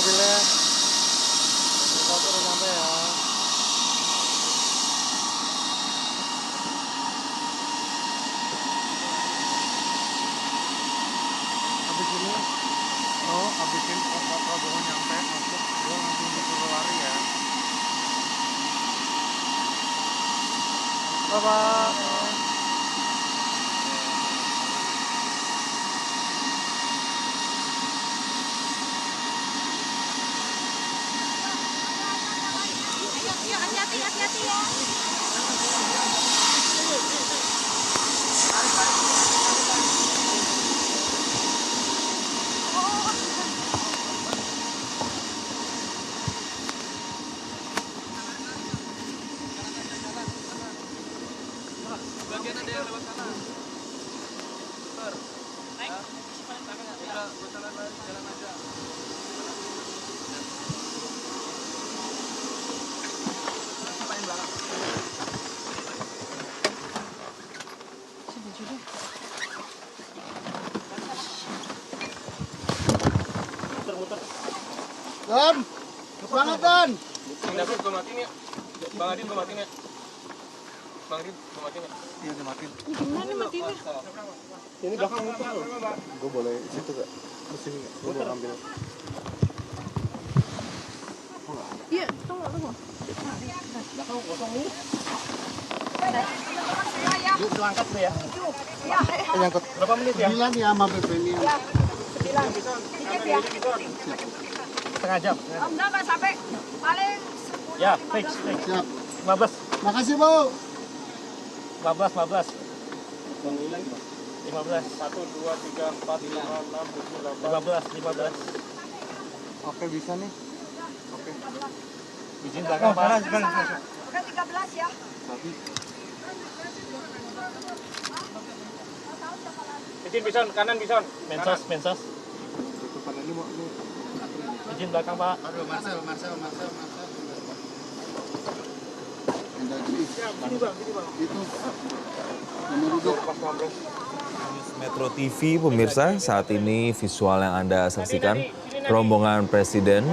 mobilnya. Satu udah sampai ya. Habis ini, habisin Pak Prabowo nyampe masuk, dia langsung disuruh lari ya. Bapak. Yuk, hati-hati ya. Bagian ada yang lewat sana. Putar. Naik. Udah, jalan aja. Apain belakang? Sudah juga. Muter-muter. Dan, semangat Dan. David, gue matiin ya. Bang Adin, gue matiin ya. Bang Adin, gue matiin ya. Iya, udah matiin. Gimana matinya? Ini belakang muter. Gue boleh situ gak? Di sini gak? Gue mau ambil. Iya, tunggu. Belakang kosong nih. Yuk, diangkat dulu ya. Nyangkut. Berapa menit ya? 9 ya sama BP ini. Setengah jam. Enggak sampai paling Ya, fix. Siap. 15. Makasih, Bu. 15. 1, 2, 3, 4, 5, 6, 7, 8. 15. Oke, bisa nih. Oke. Izin belakang, Pak. udah 13 ya. Tapi Izin bison, kanan bison. Mensos. tutupan ini mau ini. Izin belakang, Pak. Aduh, Marcel. Gini bang. Itu. Nomor duduk. Metro TV pemirsa, saat ini visual yang Anda saksikan, rombongan Presiden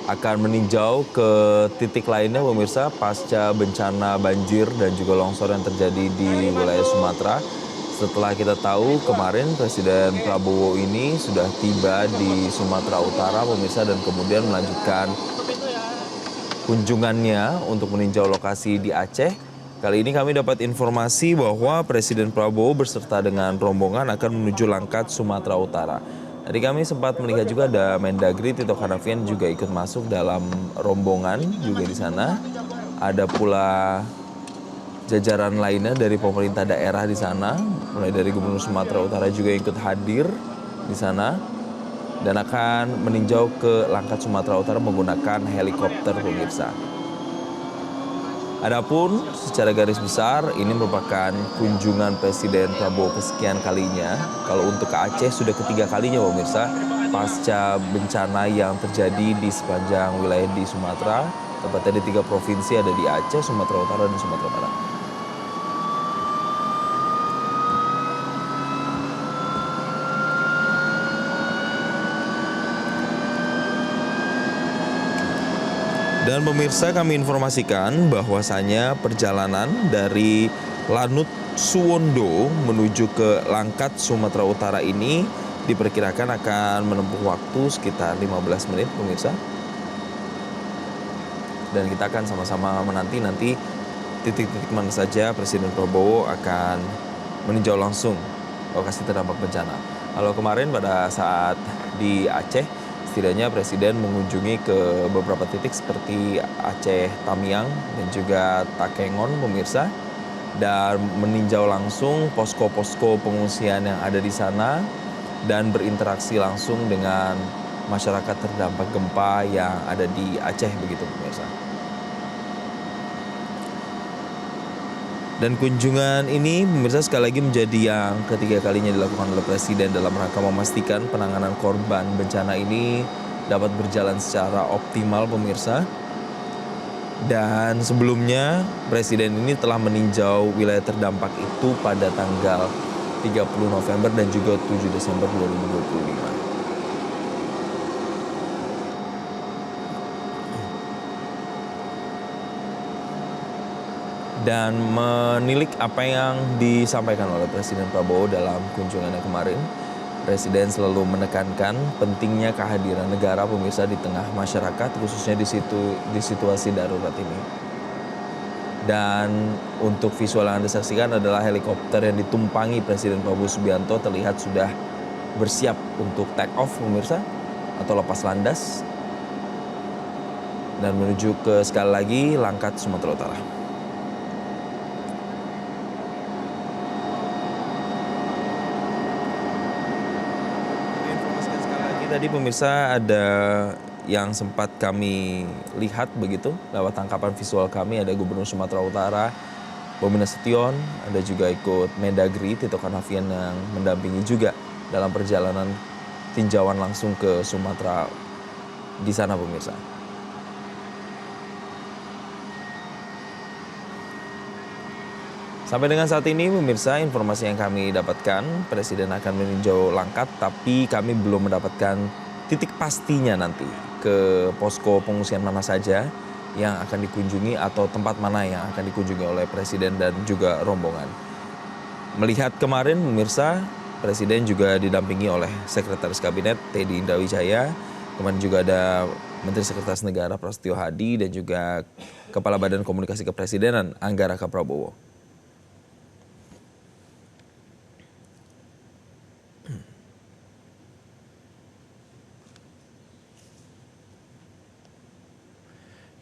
akan meninjau ke titik lainnya pemirsa pasca bencana banjir dan juga longsor yang terjadi di wilayah Sumatera. Setelah kita tahu kemarin Presiden Prabowo ini sudah tiba di Sumatera Utara pemirsa dan kemudian melanjutkan kunjungannya untuk meninjau lokasi di Aceh. Kali ini kami dapat informasi bahwa Presiden Prabowo beserta dengan rombongan akan menuju Langkat, Sumatera Utara. Tadi kami sempat melihat juga ada Mendagri Tito Karnavian juga ikut masuk dalam rombongan juga di sana. Ada pula jajaran lainnya dari pemerintah daerah di sana, mulai dari Gubernur Sumatera Utara juga ikut hadir di sana dan akan meninjau ke Langkat, Sumatera Utara menggunakan helikopter pemirsa. Adapun secara garis besar ini merupakan kunjungan Presiden Prabowo kesekian kalinya. Kalau untuk ke Aceh sudah ketiga kalinya pemirsa pasca bencana yang terjadi di sepanjang wilayah di Sumatera. Tepatnya di 3 provinsi ada di Aceh, Sumatera Utara, dan Sumatera Barat. Dan pemirsa kami informasikan bahwasanya perjalanan dari Lanut Suwondo menuju ke Langkat, Sumatera Utara ini diperkirakan akan menempuh waktu sekitar 15 menit pemirsa. Dan kita akan sama-sama menanti nanti titik-titik mana saja Presiden Prabowo akan meninjau langsung lokasi terdampak bencana. Kalau kemarin pada saat di Aceh, setidaknya Presiden mengunjungi ke beberapa titik seperti Aceh Tamiang dan juga Takengon pemirsa, dan meninjau langsung posko-posko pengungsian yang ada di sana dan berinteraksi langsung dengan masyarakat terdampak gempa yang ada di Aceh begitu pemirsa. Dan kunjungan ini pemirsa sekali lagi menjadi yang ketiga kalinya dilakukan oleh Presiden dalam rangka memastikan penanganan korban bencana ini dapat berjalan secara optimal pemirsa. Dan sebelumnya Presiden ini telah meninjau wilayah terdampak itu pada tanggal 30 November dan juga 7 Desember 2025. dan menilik apa yang disampaikan oleh Presiden Prabowo dalam kunjungannya kemarin. Presiden selalu menekankan pentingnya kehadiran negara pemirsa di tengah masyarakat, khususnya di situasi darurat ini. Dan untuk visual yang Anda saksikan adalah helikopter yang ditumpangi Presiden Prabowo Subianto terlihat sudah bersiap untuk take off pemirsa atau lepas landas dan menuju ke sekali lagi Langkat, Sumatera Utara. Informasikan sekali lagi tadi pemirsa ada yang sempat kami lihat begitu lewat tangkapan visual kami, ada Gubernur Sumatera Utara Bobi Nasution, ada juga ikut Mendagri Tito Karnavian yang mendampingi juga dalam perjalanan tinjauan langsung ke Sumatera di sana pemirsa. Sampai dengan saat ini pemirsa, informasi yang kami dapatkan Presiden akan meninjau Langkat, tapi kami belum mendapatkan titik pastinya nanti ke posko pengungsian mana saja yang akan dikunjungi atau tempat mana yang akan dikunjungi oleh Presiden dan juga rombongan. Melihat kemarin pemirsa, Presiden juga didampingi oleh Sekretaris Kabinet Teddy Indrawijaya, kemudian juga ada Menteri Sekretaris Negara Prasetyo Hadi dan juga Kepala Badan Komunikasi Kepresidenan Angga Raka Prabowo.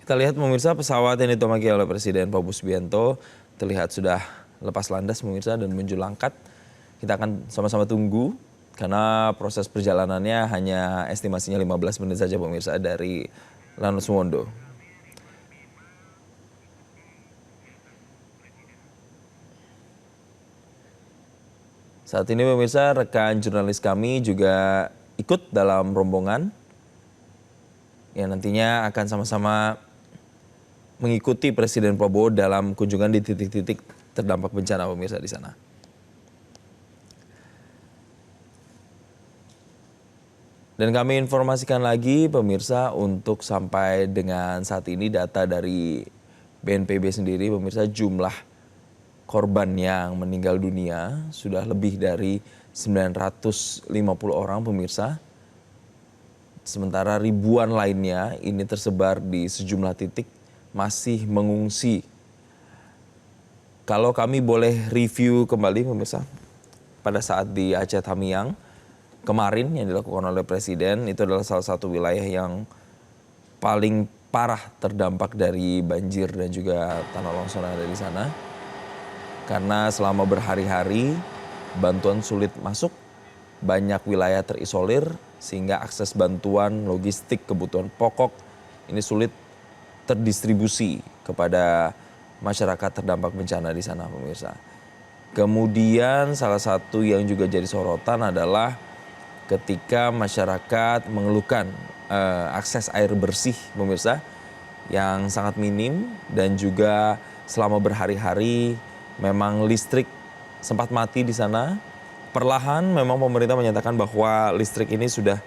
Kita lihat pemirsa, pesawat yang ditumpangi oleh Presiden Prabowo Subianto terlihat sudah lepas landas pemirsa dan menuju Langkat. Kita akan sama-sama tunggu karena proses perjalanannya hanya estimasinya 15 menit saja pemirsa dari Lanut Suwondo. Saat ini pemirsa, rekan jurnalis kami juga ikut dalam rombongan yang nantinya akan sama-sama mengikuti Presiden Prabowo dalam kunjungan di titik-titik terdampak bencana pemirsa di sana. Dan kami informasikan lagi pemirsa, untuk sampai dengan saat ini data dari BNPB sendiri pemirsa, jumlah korban yang meninggal dunia sudah lebih dari 950 orang pemirsa. Sementara ribuan lainnya ini tersebar di sejumlah titik masih mengungsi. Kalau kami boleh review kembali pemirsa, pada saat di Aceh Tamiang kemarin yang dilakukan oleh Presiden, itu adalah salah satu wilayah yang paling parah terdampak dari banjir dan juga tanah longsor yang ada di sana. Karena selama berhari-hari bantuan sulit masuk, banyak wilayah terisolir sehingga akses bantuan, logistik, kebutuhan pokok ini sulit terdistribusi kepada masyarakat terdampak bencana di sana pemirsa. Kemudian salah satu yang juga jadi sorotan adalah ketika masyarakat mengeluhkan akses air bersih pemirsa yang sangat minim dan juga selama berhari-hari memang listrik sempat mati di sana. Perlahan memang pemerintah menyatakan bahwa listrik ini sudah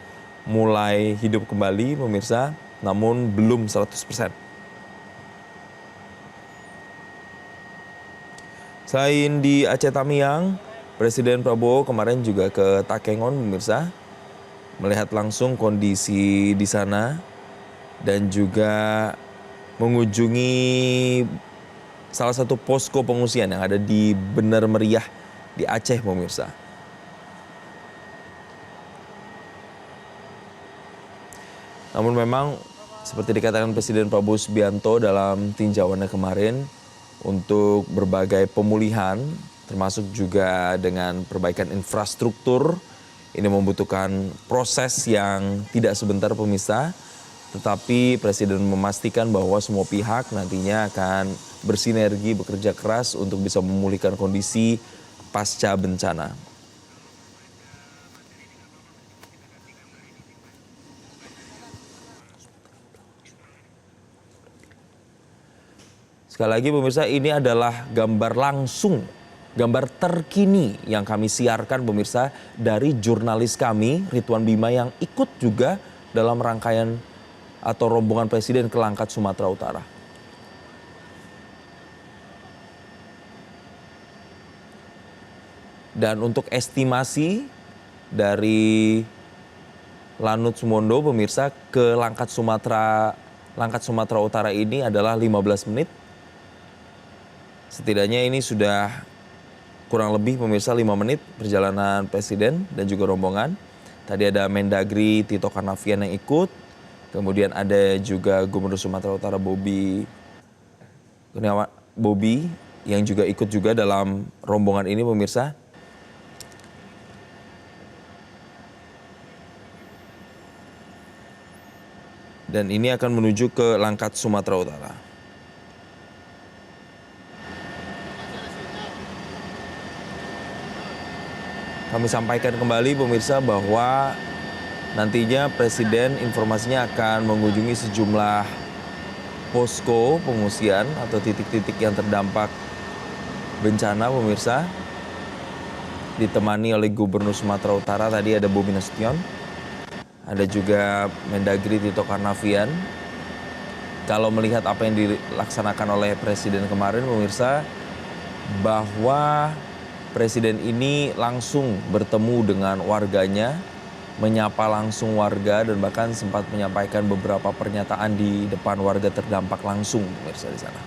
mulai hidup kembali pemirsa, namun belum 100%. Selain di Aceh Tamiang, Presiden Prabowo kemarin juga ke Takengon pemirsa, melihat langsung kondisi di sana dan juga mengunjungi salah satu posko pengungsian yang ada di Bener Meriah di Aceh pemirsa. Namun memang seperti dikatakan Presiden Prabowo Subianto dalam tinjauannya kemarin, untuk berbagai pemulihan termasuk juga dengan perbaikan infrastruktur ini membutuhkan proses yang tidak sebentar pemirsa, tetapi Presiden memastikan bahwa semua pihak nantinya akan bersinergi bekerja keras untuk bisa memulihkan kondisi pasca bencana. Sekali lagi pemirsa, ini adalah gambar langsung, gambar terkini yang kami siarkan pemirsa dari jurnalis kami Ridwan Bima yang ikut juga dalam rangkaian atau rombongan Presiden ke Langkat, Sumatera Utara. Dan untuk estimasi dari Lanut Sumondo pemirsa ke Langkat Sumatera Utara ini adalah 15 menit. Setidaknya ini sudah kurang lebih pemirsa 5 menit perjalanan Presiden dan juga rombongan. Tadi ada Mendagri Tito Karnavian yang ikut. Kemudian ada juga Gubernur Sumatera Utara Bobi yang juga ikut juga dalam rombongan ini pemirsa. Dan ini akan menuju ke Langkat Sumatera Utara. Kami sampaikan kembali pemirsa bahwa nantinya Presiden informasinya akan mengunjungi sejumlah posko pengungsian atau titik-titik yang terdampak bencana pemirsa. Ditemani oleh Gubernur Sumatera Utara tadi ada Bobi Nasution. Ada juga Mendagri Tito Karnavian. Kalau melihat apa yang dilaksanakan oleh Presiden kemarin pemirsa, bahwa Presiden ini langsung bertemu dengan warganya, menyapa langsung warga dan bahkan sempat menyampaikan beberapa pernyataan di depan warga terdampak langsung pemirsa di sana.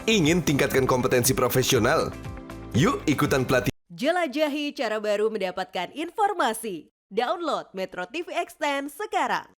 Ingin tingkatkan kompetensi profesional? Yuk ikutan pelatihan. Jelajahi cara baru mendapatkan informasi. Download Metro TV Extend sekarang.